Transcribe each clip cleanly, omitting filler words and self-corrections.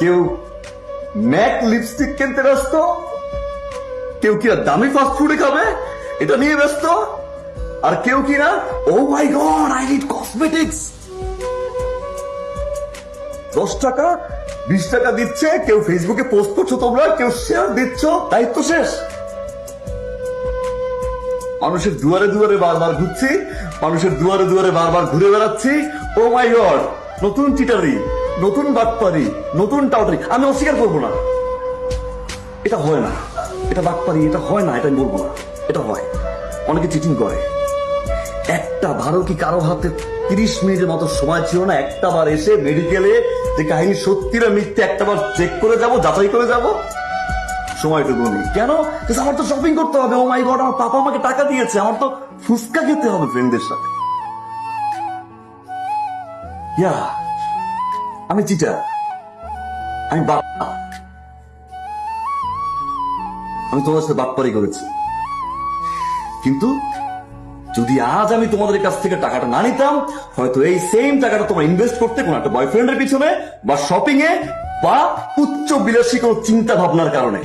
কেউ Mac lipstick কিনতে ব্যস্ত, কেউ কি দামি ফাস্ট ফুডে খাবে এটা নিয়ে ব্যস্ত, আর কেউ কি না ও মাই গড আই নিড কসমেটিক্স। 10 টাকা 20 টাকা দিচ্ছে, কেউ ফেসবুকে পোস্ট করছো তোমরা, কেউ শেয়ার দিচ্ছ, দায়িত্ব শেষ। মানুষের দুয়ারে দুয়ারে বারবার ঘুরছি, মানুষের দুয়ারে দুয়ারে বারবার ঘুরে বেড়াচ্ছি। ও মাই গড, নতুন চিটারি, নতুন বাটপারি, নতুন টাউটারি। আমি অস্বীকার করবো না, এটা হয় না, এটা বাটপারি, এটা হয় না, এটা আমি বলবো না, এটা হয়। অনেকে চিটিং করে। একটা বারও কি কারো হাতে 30 মিনিটের মতো সময় ছিল না একটা বার এসে মেডিকেলে যে কাহিনী সত্যি না মিথ্যে একটা বার চেক করে যাব, যাচাই করে যাব? সময়টুকু নেই কেন? আমার তো শপিং করতে হবে। ও মাই গড, আমার পাপা আমাকে টাকা দিয়েছে, আমার তো ফুচকা খেতে হবে ফ্রেন্ডদের সাথে। ইয়া, আমি চিটার, আমি আমি তোমাদের সাথে বাটপারি করেছি, কিন্তু যদি আজ আমি তোমাদের কাছ থেকে টাকাটা না নিতাম, হয়তো এই সেম টাকাটা তোমরা ইনভেস্ট করতে কোনো একটা বয়ফ্রেন্ডের পিছনে, বা শপিং এ, বা উচ্চ বিলাসী কোনো চিন্তা ভাবনার কারণে।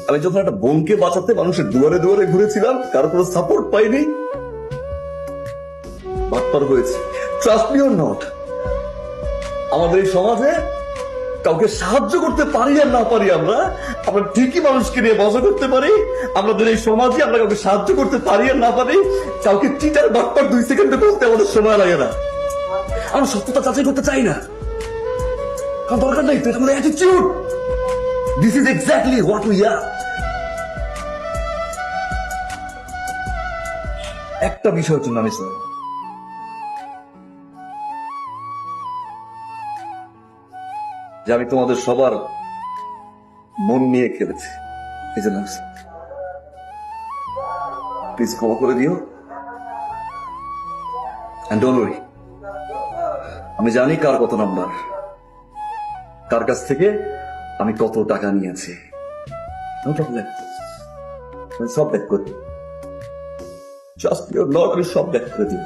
আমি যখন একটা বোনকে বাঁচাতে মানুষের দুয়ারে দুয়ারে ঘুরেছিলাম, কারো কোনো সাপোর্ট পাইনি, বাটপার হয়েছে। ট্রাস্ট মি অর নট, আমাদের এই সমাজে কাউকে সাহায্য করতে পারি আর না পারি, আমরা ঠিকই মানুষকে নিয়ে মজা করতে পারি। আমাদের এই সমাজে আমরা কাউকে সাহায্য করতে পারি আর না পারি, কাউকে চিটার বাটপার 2 সেকেন্ডে বলতে আমাদের সময় লাগে না। আমরা সত্যতা যাচাই করতে চাই না, কারণ দরকার নাই তো, এটা আমাদের attitude. This is exactly what we are. একটা বিষয়ের জন্য আমি স্যার, যে আমি তোমাদের সবার মন নিয়ে খেলেছি, এই জন্য প্লিজ ক্ষমা করে দিও। এন্ড ডোন্ট ওয়ারি, আমি জানি কার কত নাম্বার, কার কাছ থেকে আমি কত টাকা নিয়েছি। নো প্রবলেম, সব ব্যাক করে দিও। জাস্ট ইউর লট, আমি সব ব্যাক করে দিও।